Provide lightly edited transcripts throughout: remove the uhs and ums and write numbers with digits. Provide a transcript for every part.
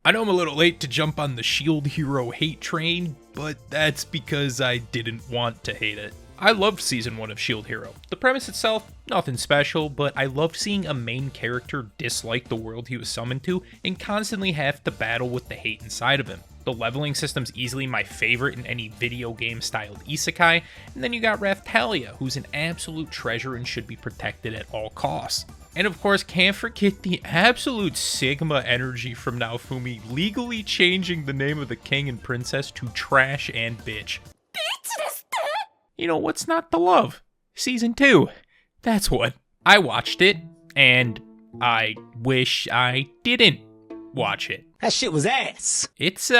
I know I'm a little late to jump on the Shield hero hate train, but that's because I didn't want to hate it. I loved Season 1 of Shield Hero. The premise itself, nothing special, but I loved seeing a main character dislike the world he was summoned to and constantly have to battle with the hate inside of him. The leveling system's easily my favorite in any video game styled isekai, and then you got Raphtalia, who's an absolute treasure and should be protected at all costs. And of course, can't forget the absolute Sigma energy from Naofumi legally changing the name of the king and princess to Trash and Bitch. You know, what's not to love? Season 2. That's what. I watched it, and I wish I didn't watch it. That shit was ass. It's,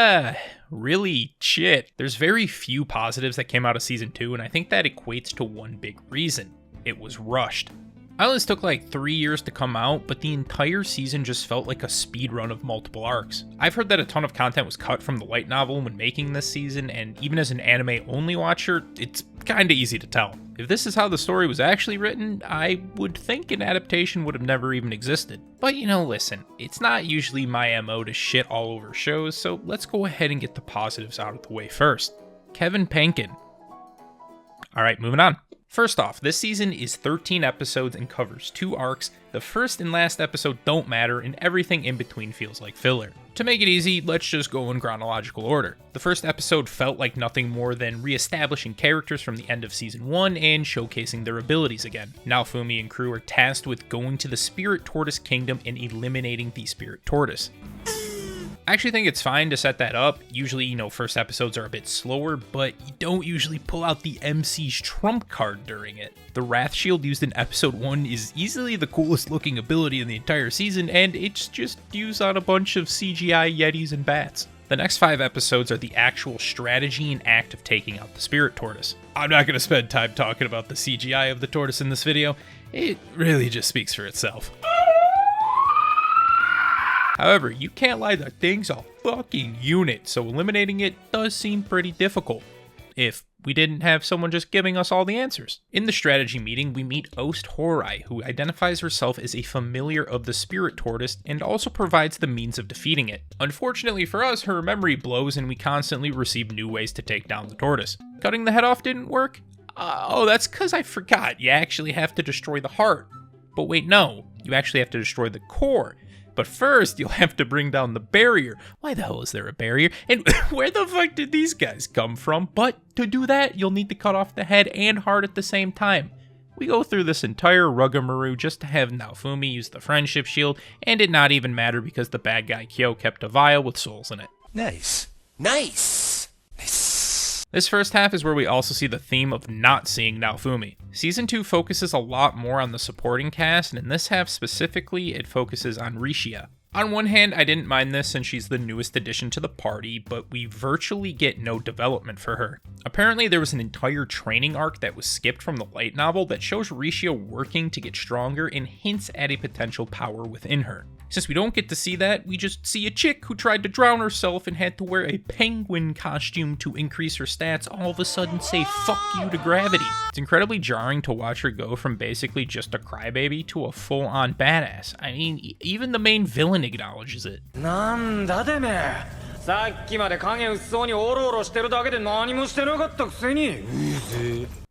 really shit. There's very few positives that came out of Season 2, and I think that equates to one big reason. It was rushed. Islands took like 3 years to come out, but the entire season just felt like a speed run of multiple arcs. I've heard that a ton of content was cut from the light novel when making this season, and even as an anime-only watcher, it's kinda easy to tell. If this is how the story was actually written, I would think an adaptation would have never even existed. But you know, listen, it's not usually my MO to shit all over shows, so let's go ahead and get the positives out of the way first. Kevin Penkin. Alright, moving on. First off, this season is 13 episodes and covers 2 arcs. The first and last episode don't matter, and everything in between feels like filler. To make it easy, let's just go in chronological order. The first episode felt like nothing more than re-establishing characters from the end of Season 1 and showcasing their abilities again. Naofumi and crew are tasked with going to the Spirit Tortoise Kingdom and eliminating the Spirit Tortoise. I actually think it's fine to set that up. Usually, you know, first episodes are a bit slower, but you don't usually pull out the MC's trump card during it. The Wrath Shield used in episode 1 is easily the coolest looking ability in the entire season, and it's just used on a bunch of CGI Yetis and bats. The next 5 episodes are the actual strategy and act of taking out the Spirit Tortoise. I'm not going to spend time talking about the CGI of the tortoise in this video. It really just speaks for itself. However, you can't lie, the thing's a fucking unit, so eliminating it does seem pretty difficult, if we didn't have someone just giving us all the answers. In the strategy meeting, we meet Ost Horai, who identifies herself as a familiar of the Spirit Tortoise and also provides the means of defeating it. Unfortunately for us, her memory blows and we constantly receive new ways to take down the tortoise. Cutting the head off didn't work? Oh, that's because I forgot. You actually have to destroy the heart. But wait, no, you actually have to destroy the core. But first, you'll have to bring down the barrier. Why the hell is there a barrier? And where the fuck did these guys come from? But to do that, you'll need to cut off the head and heart at the same time. We go through this entire Rugamaru just to have Naofumi use the friendship shield, and it not even matter because the bad guy Kyo kept a vial with souls in it. Nice. Nice. Nice. This first half is where we also see the theme of not seeing Naofumi. Season 2 focuses a lot more on the supporting cast, and in this half specifically, it focuses on Rishia. On one hand, I didn't mind this since she's the newest addition to the party, but we virtually get no development for her. Apparently, there was an entire training arc that was skipped from the light novel that shows Rishia working to get stronger and hints at a potential power within her. Since we don't get to see that, we just see a chick who tried to drown herself and had to wear a penguin costume to increase her stats all of a sudden say fuck you to gravity. It's incredibly jarring to watch her go from basically just a crybaby to a full-on badass. I mean, even the main villain acknowledges it. なんだてめえさっきまで影薄そうにオロオロしてるだけで何もしてなかったくせに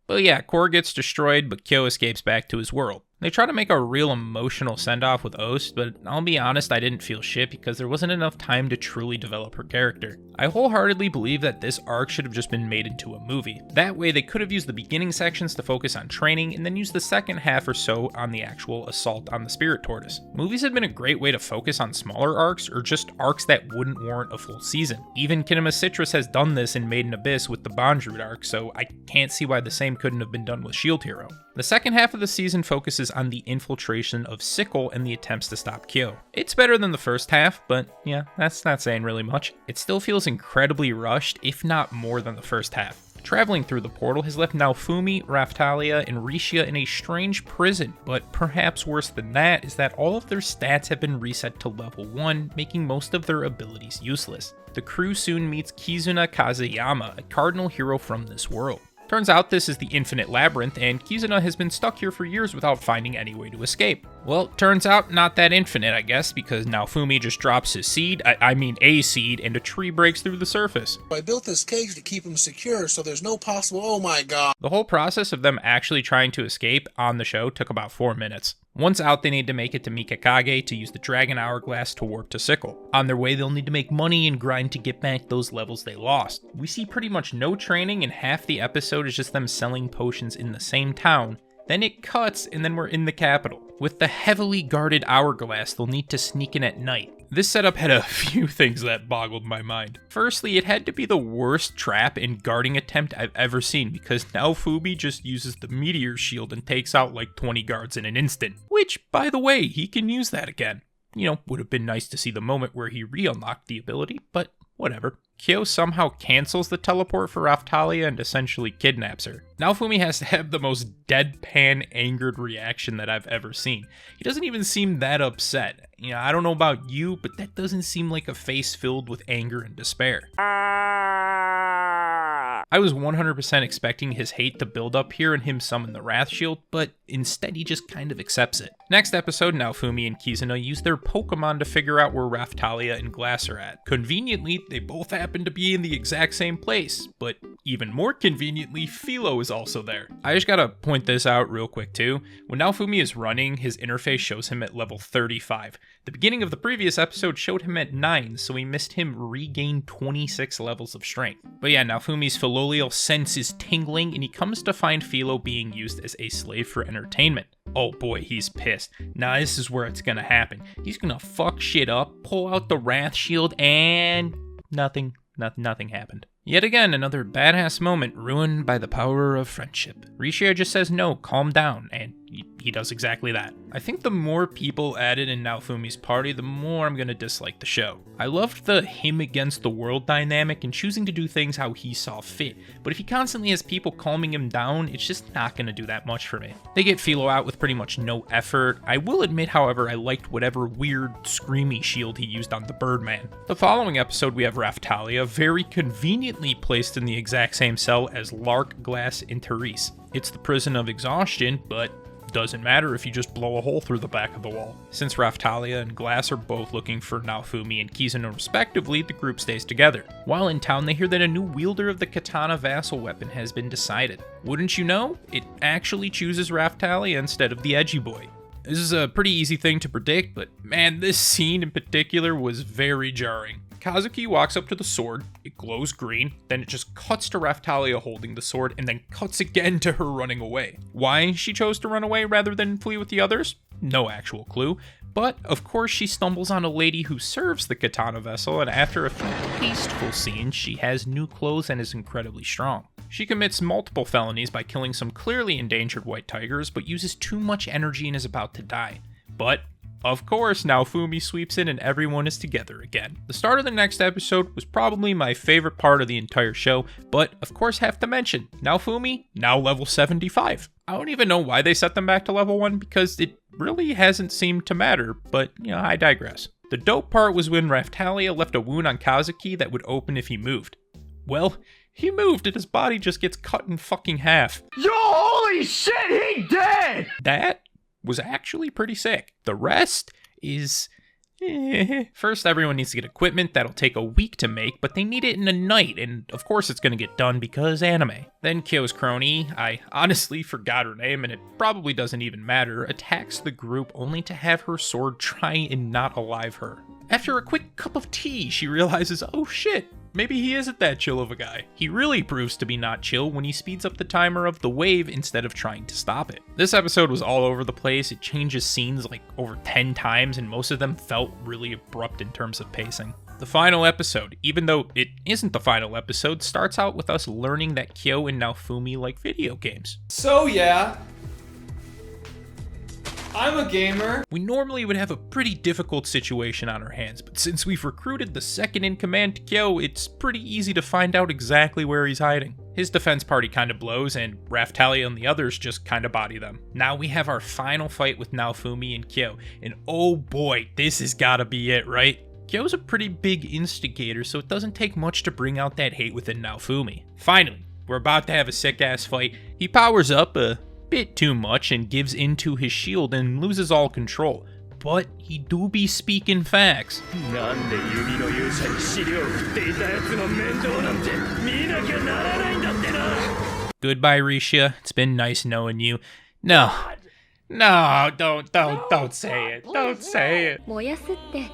But yeah, Core gets destroyed, but Kyo escapes back to his world. They try to make a real emotional send-off with Ost, but I'll be honest, I didn't feel shit because there wasn't enough time to truly develop her character. I wholeheartedly believe that this arc should have just been made into a movie. That way, they could have used the beginning sections to focus on training, and then used the second half or so on the actual assault on the Spirit Tortoise. Movies have been a great way to focus on smaller arcs, or just arcs that wouldn't warrant a full season. Even Kinema Citrus has done this in Made in Abyss with the Bondrewd arc, so I can't see why the same couldn't have been done with Shield Hero. The second half of the season focuses on the infiltration of Sickle and the attempts to stop Kyo. It's better than the first half, but yeah, that's not saying really much. It still feels incredibly rushed, if not more than the first half. Traveling through the portal has left Naofumi, Raphtalia, and Rishia in a strange prison, but perhaps worse than that is that all of their stats have been reset to level 1, making most of their abilities useless. The crew soon meets Kizuna Kazuyama, a cardinal hero from this world. Turns out this is the Infinite Labyrinth, and Kizuna has been stuck here for years without finding any way to escape. Well, turns out not that infinite, I guess, because Naofumi just drops his seed, a seed, and a tree breaks through the surface. I built this cage to keep him secure, so there's no possible, oh my god. The whole process of them actually trying to escape on the show took about 4 minutes. Once out, they need to make it to Mikakage to use the Dragon Hourglass to warp to Sickle. On their way, they'll need to make money and grind to get back those levels they lost. We see pretty much no training, and half the episode is just them selling potions in the same town. Then it cuts, and then we're in the capital. With the heavily guarded hourglass, they'll need to sneak in at night. This setup had a few things that boggled my mind. Firstly, it had to be the worst trap and guarding attempt I've ever seen, because Naofumi just uses the meteor shield and takes out like 20 guards in an instant. Which, by the way, he can use that again. You know, would have been nice to see the moment where he re-unlocked the ability, but whatever. Kyo somehow cancels the teleport for Raphtalia and essentially kidnaps her. Naofumi has to have the most deadpan, angered reaction that I've ever seen. He doesn't even seem that upset. You know, I don't know about you, but that doesn't seem like a face filled with anger and despair. I was 100% expecting his hate to build up here and him summon the Wrath Shield, but instead he just kind of accepts it. Next episode, Naofumi and Kizuna use their Pokemon to figure out where Raphtalia and Glass are at. Conveniently, they both happen to be in the exact same place, but even more conveniently, Philo is also there. I just gotta point this out real quick too. When Naofumi is running, his interface shows him at level 35. The beginning of the previous episode showed him at 9, so we missed him regain 26 levels of strength. But yeah, Naofumi's Philolial sense is tingling, and he comes to find Philo being used as a slave for entertainment. Oh boy, he's pissed. Now this is where it's gonna happen. He's gonna fuck shit up, pull out the Wrath Shield, and nothing happened. Yet again, another badass moment ruined by the power of friendship. Rishia just says no, calm down, and he does exactly that. I think the more people added in Naofumi's party, the more I'm gonna dislike the show. I loved the him against the world dynamic and choosing to do things how he saw fit, but if he constantly has people calming him down, it's just not gonna do that much for me. They get Philo out with pretty much no effort. I will admit, however, I liked whatever weird, screamy shield he used on the Birdman. The following episode, we have Raphtalia very conveniently placed in the exact same cell as Lark, Glass, and Therese. It's the prison of exhaustion, but doesn't matter if you just blow a hole through the back of the wall. Since Raphtalia and Glass are both looking for Naofumi and Kizuna respectively, the group stays together. While in town, they hear that a new wielder of the katana vassal weapon has been decided. Wouldn't you know, it actually chooses Raphtalia instead of the edgy boy. This is a pretty easy thing to predict, but man, this scene in particular was very jarring. Kazuki walks up to the sword, it glows green, then it just cuts to Raphtalia holding the sword, and then cuts again to her running away. Why she chose to run away rather than flee with the others? No actual clue, but of course she stumbles on a lady who serves the katana vessel, and after a few tasteful scenes, she has new clothes and is incredibly strong. She commits multiple felonies by killing some clearly endangered white tigers, but uses too much energy and is about to die. But of course, Naofumi sweeps in and everyone is together again. The start of the next episode was probably my favorite part of the entire show, but of course have to mention, Naofumi, now level 75. I don't even know why they set them back to level 1 because it really hasn't seemed to matter, but you know, I digress. The dope part was when Raphtalia left a wound on Kazuki that would open if he moved. Well, he moved and his body just gets cut in fucking half. Yo, holy shit, he dead! That was actually pretty sick. The rest is First, everyone needs to get equipment that'll take a week to make, but they need it in a night, and of course it's gonna get done because anime. Then Kyo's crony, I honestly forgot her name and it probably doesn't even matter, attacks the group only to have her sword try and not alive her. After a quick cup of tea, she realizes, oh shit, maybe he isn't that chill of a guy. He really proves to be not chill when he speeds up the timer of the wave instead of trying to stop it. This episode was all over the place. It changes scenes like over 10 times and most of them felt really abrupt in terms of pacing. The final episode, even though it isn't the final episode, starts out with us learning that Kyo and Naofumi like video games. So yeah, I'm a gamer. We normally would have a pretty difficult situation on our hands, but since we've recruited the second in command to Kyo, it's pretty easy to find out exactly where he's hiding. His defense party kinda blows, and Raphtalia and the others just kinda body them. Now we have our final fight with Naofumi and Kyo, and oh boy, this has gotta be it, right? Kyo's a pretty big instigator, so it doesn't take much to bring out that hate within Naofumi. Finally, We're about to have a sick-ass fight. He powers up a bit too much and gives into his shield and loses all control. But he do be speaking facts. Goodbye, Risha. It's been nice knowing you. No, don't say it. Don't say it. 燃やすって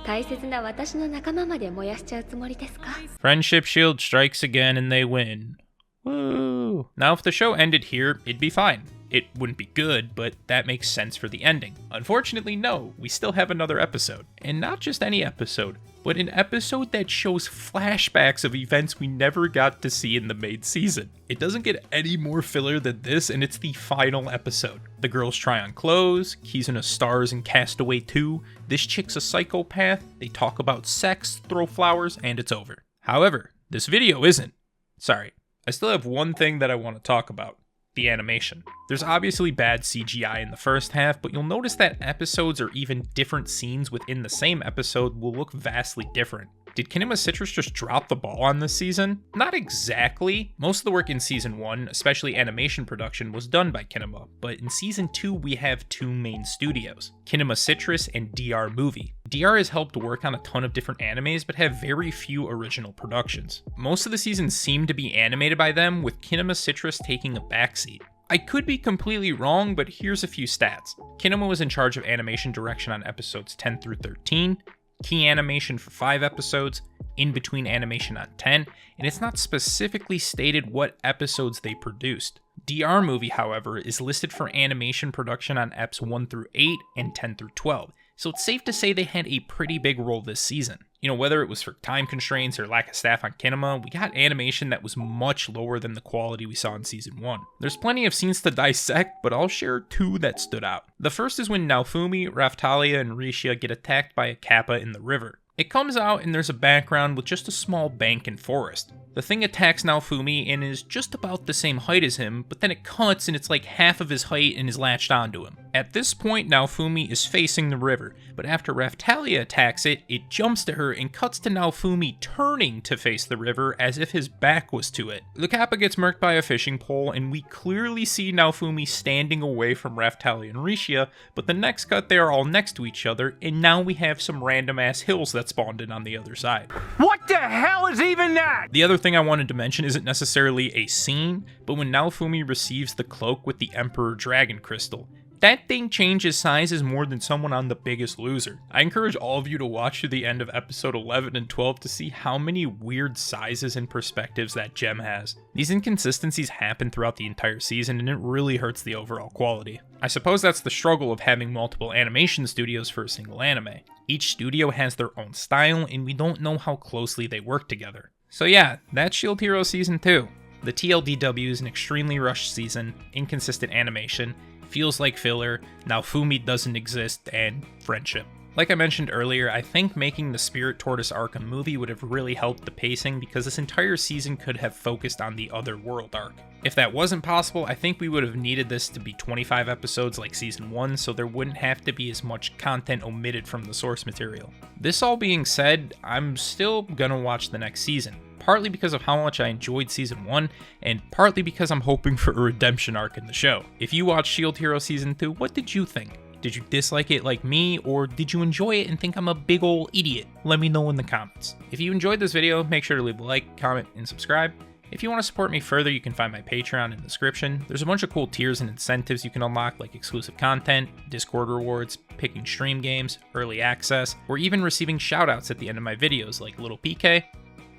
大切な私の仲間まで燃やしちゃうつもりですか? Friendship shield strikes again and they win. Woo! Now, if the show ended here, it'd be fine. It wouldn't be good, but that makes sense for the ending. Unfortunately, no, we still have another episode. And not just any episode, but an episode that shows flashbacks of events we never got to see in the main season. It doesn't get any more filler than this, and it's the final episode. The girls try on clothes, Kizuna stars in Castaway 2, this chick's a psychopath, they talk about sex, throw flowers, and it's over. However, this video isn't. Sorry, I still have one thing that I want to talk about. The animation. There's obviously bad CGI in the first half, but you'll notice that episodes or even different scenes within the same episode will look vastly different. Did Kinema Citrus just drop the ball on this season? Not exactly. Most of the work in Season 1, especially animation production, was done by Kinema, but in Season 2 we have two main studios, Kinema Citrus and DR Movie. DR has helped work on a ton of different animes, but have very few original productions. Most of the seasons seem to be animated by them, with Kinema Citrus taking a backseat. I could be completely wrong, but here's a few stats. Kinema was in charge of animation direction on episodes 10 through 13, key animation for 5 episodes, in-between animation on 10, and it's not specifically stated what episodes they produced. DR Movie, however, is listed for animation production on eps 1 through 8 and 10 through 12, so it's safe to say they had a pretty big role this season. You know, whether it was for time constraints or lack of staff on Kinema, we got animation that was much lower than the quality we saw in Season 1. There's plenty of scenes to dissect, but I'll share 2 that stood out. The first is when Naofumi, Raphtalia, and Risha get attacked by a kappa in the river. It comes out and there's a background with just a small bank and forest. The thing attacks Naofumi and is just about the same height as him, but then it cuts and it's like half of his height and is latched onto him. At this point, Naofumi is facing the river, but after Raphtalia attacks it, it jumps to her and cuts to Naofumi turning to face the river as if his back was to it. The kappa gets murked by a fishing pole, and we clearly see Naofumi standing away from Raphtalia and Risha, but the next cut they are all next to each other, and now we have some random ass hills that spawned in on the other side. What the hell is even that? The other thing I wanted to mention isn't necessarily a scene, but when Naofumi receives the cloak with the Emperor Dragon Crystal, that thing changes sizes more than someone on The Biggest Loser. I encourage all of you to watch to the end of episode 11 and 12 to see how many weird sizes and perspectives that gem has. These inconsistencies happen throughout the entire season, and it really hurts the overall quality. I suppose that's the struggle of having multiple animation studios for a single anime. Each studio has their own style, and we don't know how closely they work together. So yeah, that's Shield Hero Season 2. The TLDW is an extremely rushed season, inconsistent animation, feels like filler, Naofumi doesn't exist, and friendship. Like I mentioned earlier, I think making the Spirit Tortoise arc a movie would have really helped the pacing because this entire season could have focused on the Other World arc. If that wasn't possible, I think we would have needed this to be 25 episodes like Season 1, so there wouldn't have to be as much content omitted from the source material. This all being said, I'm still gonna watch the next season. Partly because of how much I enjoyed Season 1, and partly because I'm hoping for a redemption arc in the show. If you watched Shield Hero Season 2, what did you think? Did you dislike it like me, or did you enjoy it and think I'm a big ol' idiot? Let me know in the comments. If you enjoyed this video, make sure to leave a like, comment, and subscribe. If you want to support me further, you can find my Patreon in the description. There's a bunch of cool tiers and incentives you can unlock, like exclusive content, Discord rewards, picking stream games, early access, or even receiving shoutouts at the end of my videos like Little PK,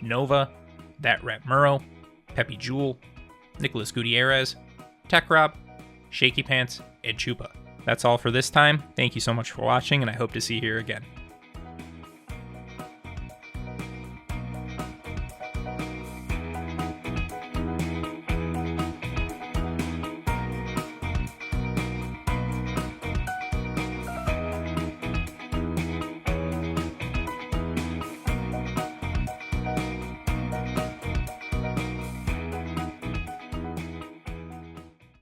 Nova, That Rat Murrow, Peppy Jewel, Nicholas Gutierrez, Tech Rob, Shaky Pants, and Chupa. That's all for this time. Thank you so much for watching, and I hope to see you here again.